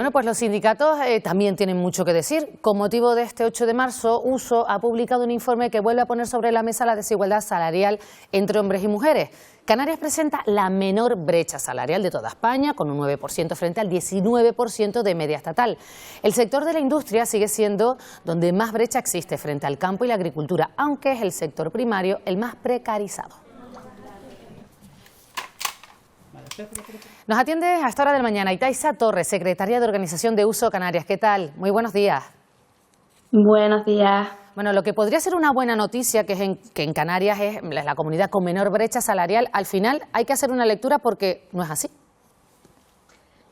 Bueno, pues los sindicatos también tienen mucho que decir. Con motivo de este 8 de marzo, USO ha publicado un informe que vuelve a poner sobre la mesa la desigualdad salarial entre hombres y mujeres. Canarias presenta la menor brecha salarial de toda España, con un 9% frente al 19% de media estatal. El sector de la industria sigue siendo donde más brecha existe frente al campo y la agricultura, aunque es el sector primario el más precarizado. Nos atiende a esta hora de la mañana Itaiza Torres, secretaria de Organización de USO Canarias. ¿Qué tal? Muy buenos días. Buenos días. Bueno, lo que podría ser una buena noticia, que en Canarias es la comunidad con menor brecha salarial, al final hay que hacer una lectura porque no es así.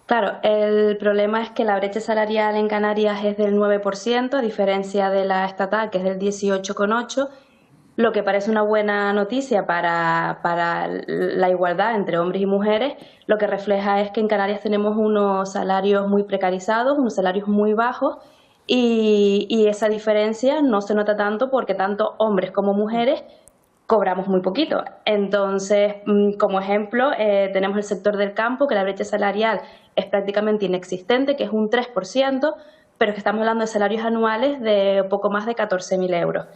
Claro, el problema es que la brecha salarial en Canarias es del 9%, a diferencia de la estatal, que es del 18,8%. Lo que parece una buena noticia para la igualdad entre hombres y mujeres, lo que refleja es que en Canarias tenemos unos salarios muy precarizados, unos salarios muy bajos, y esa diferencia no se nota tanto porque tanto hombres como mujeres cobramos muy poquito. Entonces, como ejemplo, tenemos el sector del campo, que la brecha salarial es prácticamente inexistente, que es un 3%, pero que estamos hablando de salarios anuales de poco más de 14.000 euros.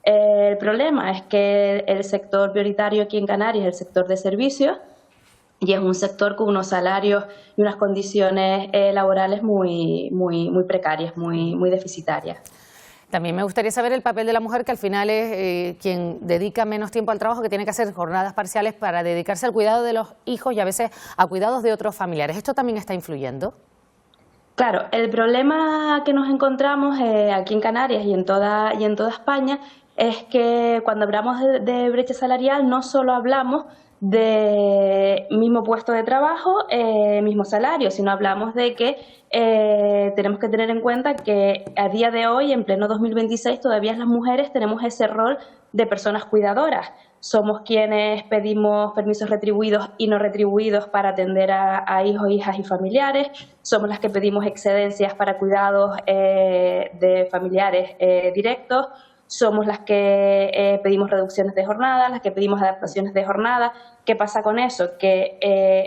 El problema es que el sector prioritario aquí en Canarias es el sector de servicios y es un sector con unos salarios y unas condiciones laborales muy precarias, muy deficitarias. También me gustaría saber el papel de la mujer, que al final es quien dedica menos tiempo al trabajo, que tiene que hacer jornadas parciales para dedicarse al cuidado de los hijos y a veces a cuidados de otros familiares. ¿Esto también está influyendo? Claro, el problema que nos encontramos aquí en Canarias y en toda España es que cuando hablamos de brecha salarial no solo hablamos de mismo puesto de trabajo, mismo salario, sino hablamos de que tenemos que tener en cuenta que a día de hoy, en pleno 2026, todavía las mujeres tenemos ese rol de personas cuidadoras. Somos quienes pedimos permisos retribuidos y no retribuidos para atender a hijos, hijas y familiares. Somos las que pedimos excedencias para cuidados de familiares directos. Somos las que pedimos reducciones de jornada, las que pedimos adaptaciones de jornada. ¿Qué pasa con eso? Que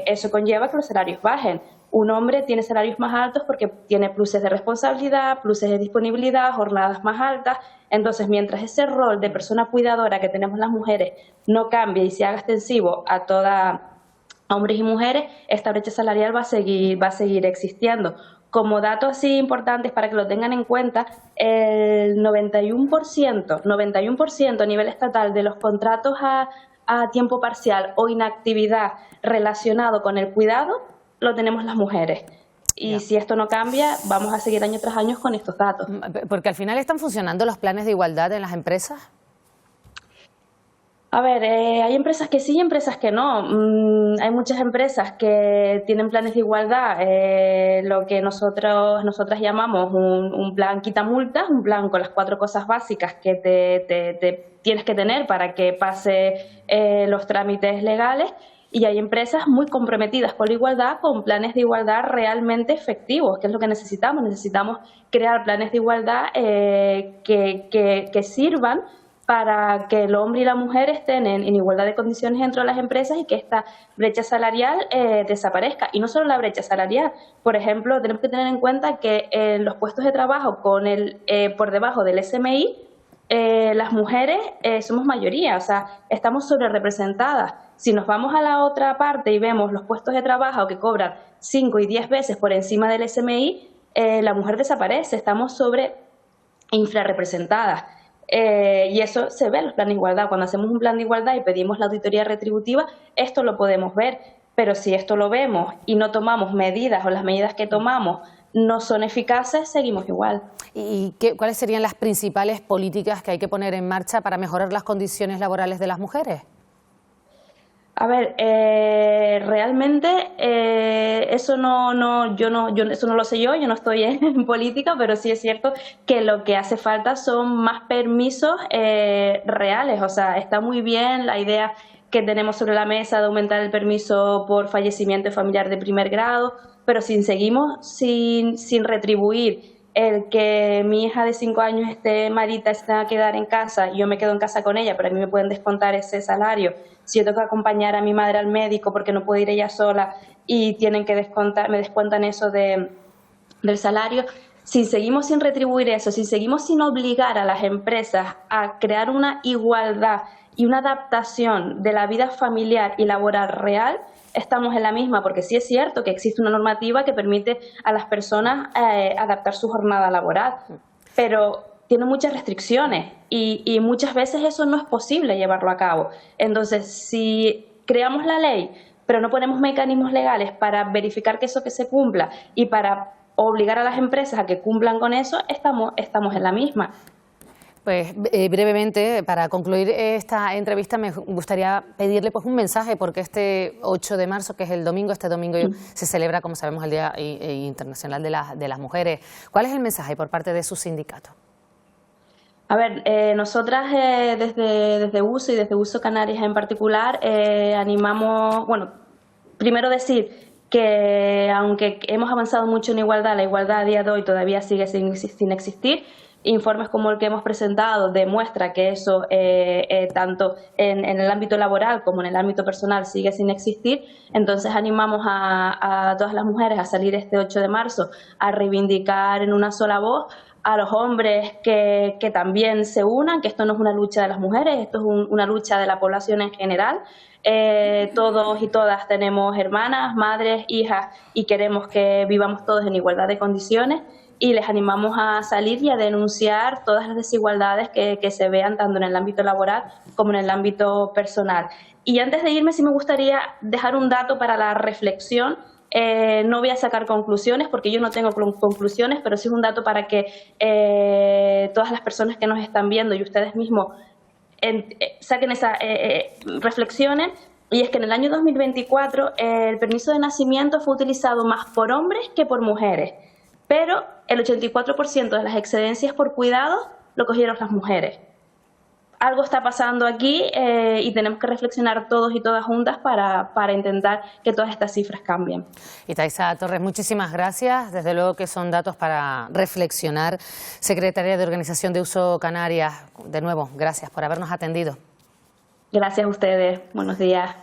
eso conlleva que los salarios bajen. Un hombre tiene salarios más altos porque tiene pluses de responsabilidad, pluses de disponibilidad, jornadas más altas. Entonces, mientras ese rol de persona cuidadora que tenemos las mujeres no cambie y se haga extensivo a hombres y mujeres, esta brecha salarial va a seguir existiendo. Como datos así importantes para que lo tengan en cuenta, el 91% a nivel estatal de los contratos a tiempo parcial o inactividad relacionado con el cuidado lo tenemos las mujeres. Y si esto no cambia, vamos a seguir año tras año con estos datos. Porque al final están funcionando los planes de igualdad en las empresas. A ver, hay empresas que sí y empresas que no. Hay muchas empresas que tienen planes de igualdad, lo que nosotras llamamos un plan quita multas, un plan con las 4 cosas básicas que te tienes que tener para que pase los trámites legales. Y hay empresas muy comprometidas con la igualdad, con planes de igualdad realmente efectivos, que es lo que necesitamos. Necesitamos crear planes de igualdad que sirvan para que el hombre y la mujer estén en igualdad de condiciones dentro de las empresas y que esta brecha salarial desaparezca. Y no solo la brecha salarial. Por ejemplo, tenemos que tener en cuenta que en los puestos de trabajo por debajo del SMI, las mujeres somos mayoría, o sea, estamos sobrerepresentadas. Si nos vamos a la otra parte y vemos los puestos de trabajo que cobran 5 y 10 veces por encima del SMI, la mujer desaparece, estamos infrarrepresentadas. Y eso se ve en los planes de igualdad. Cuando hacemos un plan de igualdad y pedimos la auditoría retributiva, esto lo podemos ver. Pero si esto lo vemos y no tomamos medidas o las medidas que tomamos no son eficaces, seguimos igual. ¿Y cuáles serían las principales políticas que hay que poner en marcha para mejorar las condiciones laborales de las mujeres? A ver, realmente eso eso no lo sé yo no estoy en política, pero sí es cierto que lo que hace falta son más permisos reales. O sea, está muy bien la idea que tenemos sobre la mesa de aumentar el permiso por fallecimiento familiar de primer grado, pero si seguimos sin retribuir el que mi hija de 5 años esté malita, se tenga que quedar en casa y yo me quedo en casa con ella, pero a mí me pueden descontar ese salario. Si yo tengo que acompañar a mi madre al médico porque no puede ir ella sola y tienen que me descuentan eso de del salario, si seguimos sin retribuir eso, si seguimos sin obligar a las empresas a crear una igualdad y una adaptación de la vida familiar y laboral real, estamos en la misma, porque sí es cierto que existe una normativa que permite a las personas adaptar su jornada laboral, pero tiene muchas restricciones y muchas veces eso no es posible llevarlo a cabo. Entonces, si creamos la ley, pero no ponemos mecanismos legales para verificar que eso que se cumpla y para obligar a las empresas a que cumplan con eso, estamos en la misma. Pues brevemente, para concluir esta entrevista, me gustaría pedirle pues un mensaje, porque este 8 de marzo, que es el domingo, este domingo se celebra, como sabemos, el Día Internacional de las Mujeres. ¿Cuál es el mensaje por parte de su sindicato? A ver, nosotras desde USO y desde USO Canarias en particular animamos, bueno, primero decir que aunque hemos avanzado mucho en igualdad, la igualdad a día de hoy todavía sigue sin existir. Informes como el que hemos presentado demuestra que eso tanto en el ámbito laboral como en el ámbito personal sigue sin existir. Entonces animamos a todas las mujeres a salir este 8 de marzo a reivindicar en una sola voz, a los hombres que también se unan, que esto no es una lucha de las mujeres, esto es una lucha de la población en general. Todos y todas tenemos hermanas, madres, hijas y queremos que vivamos todos en igualdad de condiciones, y les animamos a salir y a denunciar todas las desigualdades que se vean tanto en el ámbito laboral como en el ámbito personal. Y antes de irme sí me gustaría dejar un dato para la reflexión. No voy a sacar conclusiones porque yo no tengo conclusiones, pero sí es un dato para que todas las personas que nos están viendo y ustedes mismos saquen esa reflexiones. Y es que en el año 2024 el permiso de nacimiento fue utilizado más por hombres que por mujeres, pero el 84% de las excedencias por cuidados lo cogieron las mujeres. Algo está pasando aquí y tenemos que reflexionar todos y todas juntas para intentar que todas estas cifras cambien. Itaiza Torres, muchísimas gracias. Desde luego que son datos para reflexionar. Secretaria de Organización de USO Canarias, de nuevo, gracias por habernos atendido. Gracias a ustedes. Buenos días.